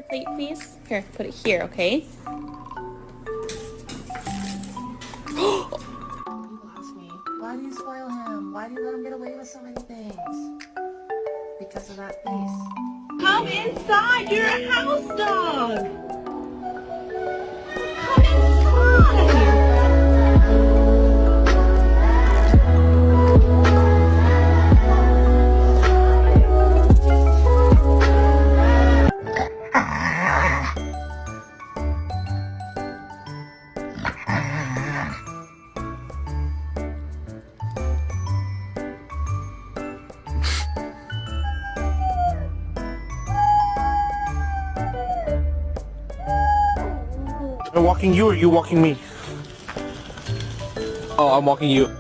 plate, please? Here, put it here, okay? People ask me, why do you spoil him? Why do you let him get away with so many things? Because of that face. Come inside! You're a house dog! Come inside! I'm walking you or you walking me? Oh, I'm walking you.